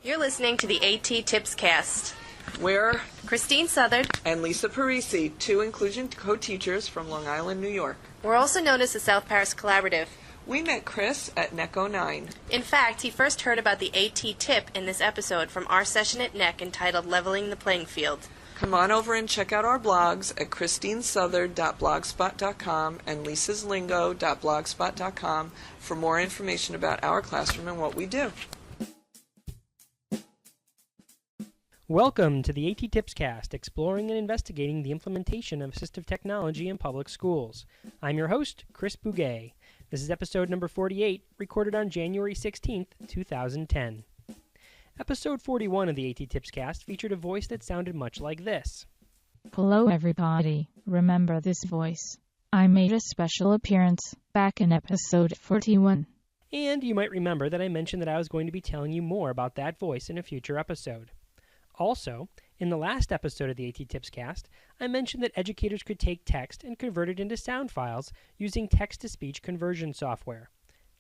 You're listening to the A.T.TIPSCAST. We're Christine Southard. and Lisa Parisi, two inclusion co-teachers from Long Island, New York. We're also known as the South Paris Collaborative. We met Chris at NECC 09. In fact, he first heard about the A.T.TIP in this episode from our session at NECC entitled Leveling the Playing Field. Come on over and check out our blogs at christinesouthard.blogspot.com and lisaslingo.blogspot.com for more information about our classroom and what we do. Welcome to the A.T.TIPSCAST, exploring and investigating the implementation of assistive technology in public schools. I'm your host, Chris Bouguet. This is episode number 48, recorded on January 16th, 2010. Episode 41 of the A.T.TIPSCAST featured a voice that sounded much like this. Hello everybody, remember this voice? I made a special appearance back in episode 41. And you might remember that I mentioned that I was going to be telling you more about that voice in a future episode. Also, in the last episode of the A.T.TIPSCAST, I mentioned that educators could take text and convert it into sound files using text-to-speech conversion software.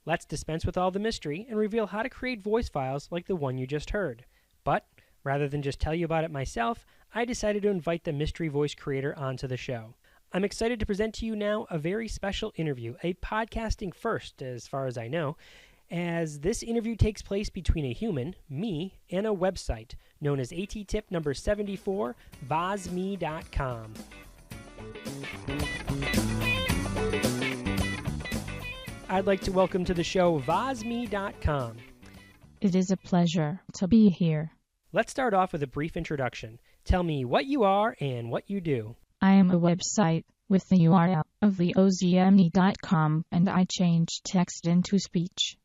Let's dispense with all the mystery and reveal how to create voice files like the one you just heard. But, rather than just tell you about it myself, I decided to invite the mystery voice creator onto the show. I'm excited to present to you now a very special interview, a podcasting first, as far as I know, as this interview takes place between a human, me, and a website known as A.T.TIP number 74, Vozme.com. I'd like to welcome to the show Vozme.com. It is a pleasure to be here. Let's start off with a brief introduction. Tell me what you are and what you do. I am a website with the URL of Vozme.com, and I change text into speech.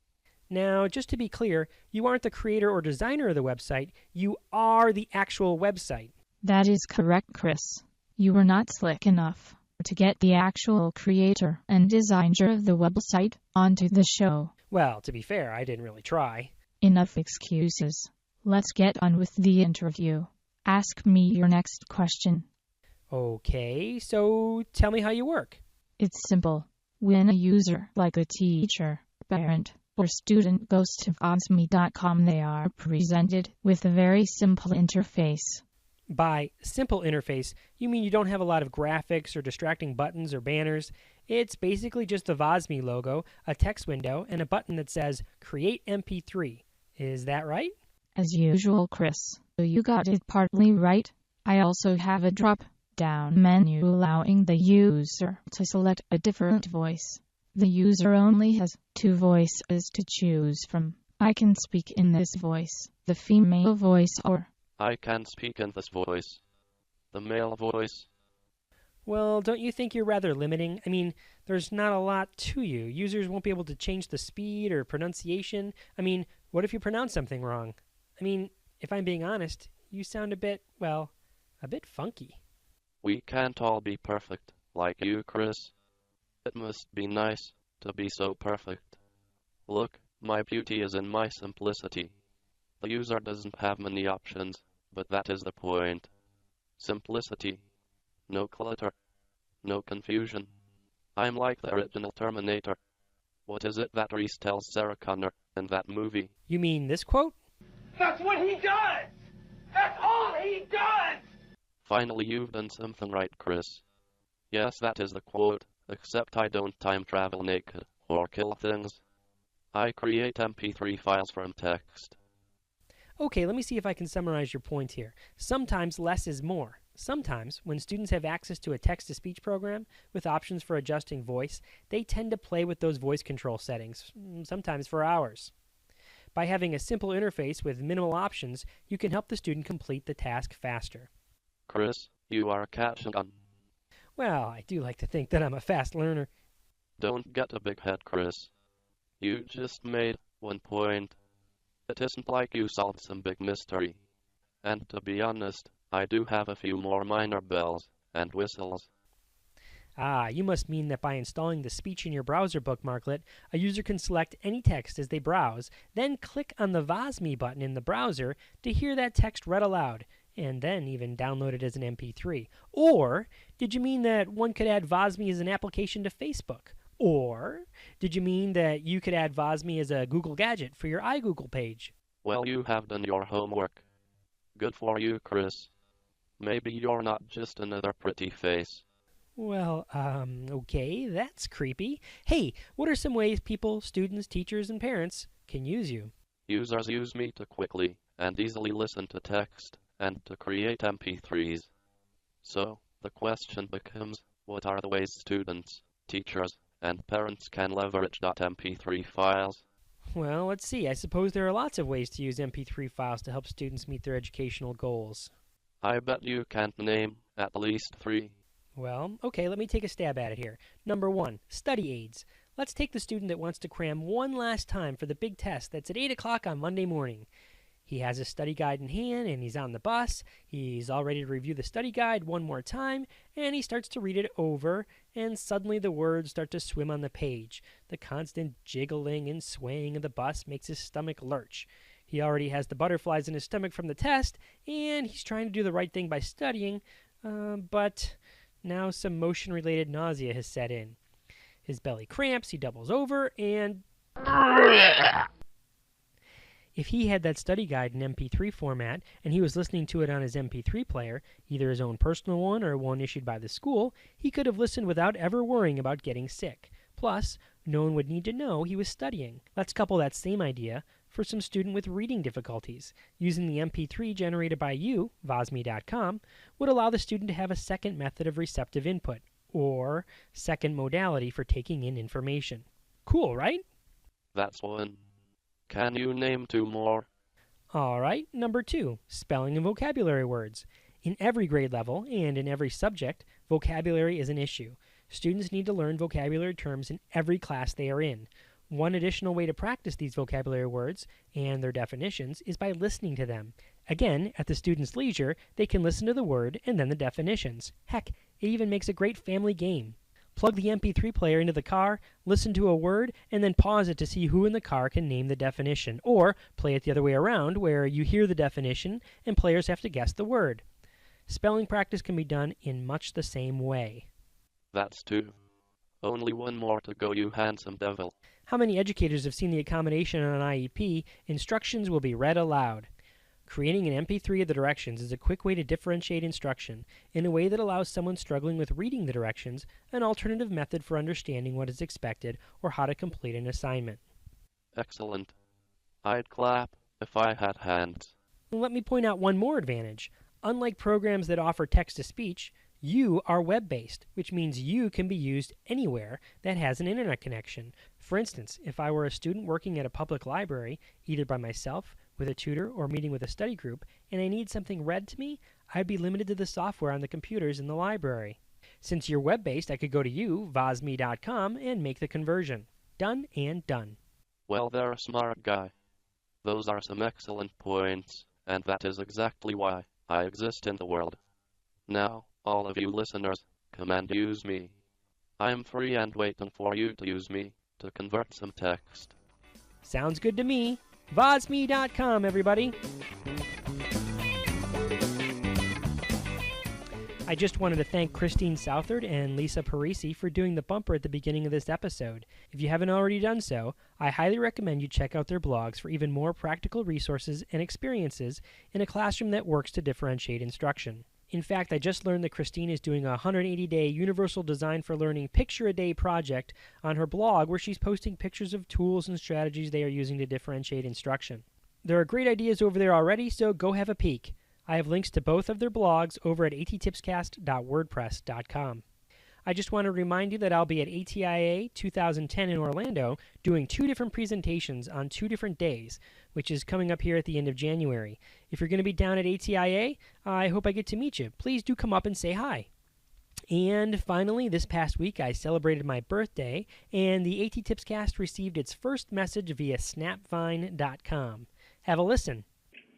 Now, just to be clear, you aren't the creator or designer of the website, you are the actual website. That is correct, Chris. You were not slick enough to get the actual creator and designer of the website onto the show. Well, to be fair, I didn't really try. Enough excuses. Let's get on with the interview. Ask me your next question. Okay, so tell me how you work. It's simple. When a user, like a teacher, parent, or student goes to Vozme.com, they are presented with a very simple interface. By simple interface, you mean you don't have a lot of graphics or distracting buttons or banners. It's basically just the Vozme logo, a text window, and a button that says Create MP3. Is that right? As usual, Chris, you got it partly right. I also have a drop-down menu allowing the user to select a different voice. The user only has two voices to choose from. I can speak in this voice, the female voice, or I can speak in this voice, the male voice. Well, don't you think you're rather limiting? I mean, there's not a lot to you. Users won't be able to change the speed or pronunciation. I mean, what if you pronounce something wrong? I mean, if I'm being honest, you sound a bit funky. We can't all be perfect, like you, Chris. It must be nice to be so perfect. Look, my beauty is in my simplicity. The user doesn't have many options, but that is the point. Simplicity. No clutter. No confusion. I'm like the original Terminator. What is it that Reese tells Sarah Connor in that movie? You mean this quote? That's what he does! That's all he does! Finally, you've done something right, Chris. Yes, that is the quote. Except I don't time travel naked, or kill things. I create MP3 files from text. Okay, let me see if I can summarize your point here. Sometimes less is more. Sometimes, when students have access to a text-to-speech program with options for adjusting voice, they tend to play with those voice control settings, sometimes for hours. By having a simple interface with minimal options, you can help the student complete the task faster. Chris, you are catching on. Well, I do like to think that I'm a fast learner. Don't get a big head, Chris. You just made one point. It isn't like you solved some big mystery. And to be honest, I do have a few more minor bells and whistles. Ah, you must mean that by installing the Speech in Your Browser bookmarklet, a user can select any text as they browse, then click on the Vozme button in the browser to hear that text read aloud, and then even download it as an MP3. Or did you mean that one could add Vozme as an application to Facebook? Or did you mean that you could add Vozme as a Google gadget for your iGoogle page? Well, you have done your homework. Good for you, Chris. Maybe you're not just another pretty face. Well, okay, that's creepy. Hey, what are some ways people, students, teachers, and parents can use you? Users use me to quickly and easily listen to text and to create MP3s. So, the question becomes, what are the ways students, teachers, and parents can leverage .mp3 files? Well, let's see. I suppose there are lots of ways to use MP3 files to help students meet their educational goals. I bet you can't name at least 3. Well, okay, let me take a stab at it here. Number 1, study aids. Let's take the student that wants to cram one last time for the big test that's at 8 o'clock on Monday morning. He has his study guide in hand, and he's on the bus. He's all ready to review the study guide one more time, and he starts to read it over, and suddenly the words start to swim on the page. The constant jiggling and swaying of the bus makes his stomach lurch. He already has the butterflies in his stomach from the test, and he's trying to do the right thing by studying, but now some motion-related nausea has set in. His belly cramps, he doubles over, and if he had that study guide in MP3 format and he was listening to it on his MP3 player, either his own personal one or one issued by the school, he could have listened without ever worrying about getting sick. Plus, no one would need to know he was studying. Let's couple that same idea for some student with reading difficulties. Using the MP3 generated by you, Vozme.com, would allow the student to have a second method of receptive input, or second modality for taking in information. Cool, right? That's one. Can you name 2 more? All right, number 2, spelling and vocabulary words. In every grade level and in every subject, vocabulary is an issue. Students need to learn vocabulary terms in every class they are in. One additional way to practice these vocabulary words and their definitions is by listening to them. Again, at the student's leisure, they can listen to the word and then the definitions. Heck, it even makes a great family game. Plug the MP3 player into the car, listen to a word, and then pause it to see who in the car can name the definition. Or play it the other way around, where you hear the definition and players have to guess the word. Spelling practice can be done in much the same way. That's 2. Only 1 more to go, you handsome devil. How many educators have seen the accommodation on an IEP, instructions will be read aloud? Creating an MP3 of the directions is a quick way to differentiate instruction in a way that allows someone struggling with reading the directions an alternative method for understanding what is expected or how to complete an assignment. Excellent. I'd clap if I had hands. Let me point out one more advantage. Unlike programs that offer text-to-speech, you are web-based, which means you can be used anywhere that has an internet connection. For instance, if I were a student working at a public library, either by myself, with a tutor, or meeting with a study group, and I need something read to me, I'd be limited to the software on the computers in the library. Since you're web-based, I could go to you, Vozme.com, and make the conversion. Done and done. Well, they're a smart guy. Those are some excellent points, and that is exactly why I exist in the world. Now, all of you listeners, come and use me. I am free and waiting for you to use me to convert some text. Sounds good to me. Vozme.com, everybody. I just wanted to thank Christine Southard and Lisa Parisi for doing the bumper at the beginning of this episode. If you haven't already done so, I highly recommend you check out their blogs for even more practical resources and experiences in a classroom that works to differentiate instruction. In fact, I just learned that Christine is doing a 180-day Universal Design for Learning Picture-a-Day project on her blog where she's posting pictures of tools and strategies they are using to differentiate instruction. There are great ideas over there already, so go have a peek. I have links to both of their blogs over at A.T.TIPSCAST.wordpress.com. I just want to remind you that I'll be at ATIA 2010 in Orlando doing 2 different presentations on 2 different days, which is coming up here at the end of January. If you're going to be down at ATIA, I hope I get to meet you. Please do come up and say hi. And finally, this past week I celebrated my birthday, and the A.T.TIPSCAST received its first message via snapvine.com. Have a listen.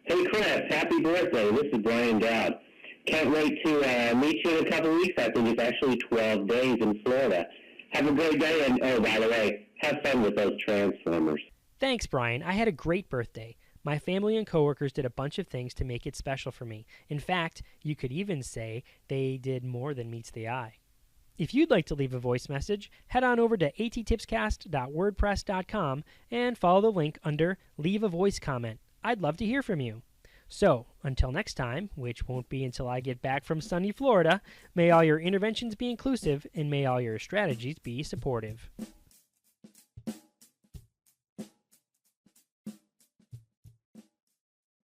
Hey Chris, happy birthday. This is Brian Dowd. Can't wait to meet you in a couple of weeks. I think it's actually 12 days in Florida. Have a great day, and oh, by the way, have fun with those Transformers. Thanks, Brian. I had a great birthday. My family and coworkers did a bunch of things to make it special for me. In fact, you could even say they did more than meets the eye. If you'd like to leave a voice message, head on over to ATTIPSCAST.wordpress.com and follow the link under Leave a Voice Comment. I'd love to hear from you. So, until next time, which won't be until I get back from sunny Florida, may all your interventions be inclusive and may all your strategies be supportive.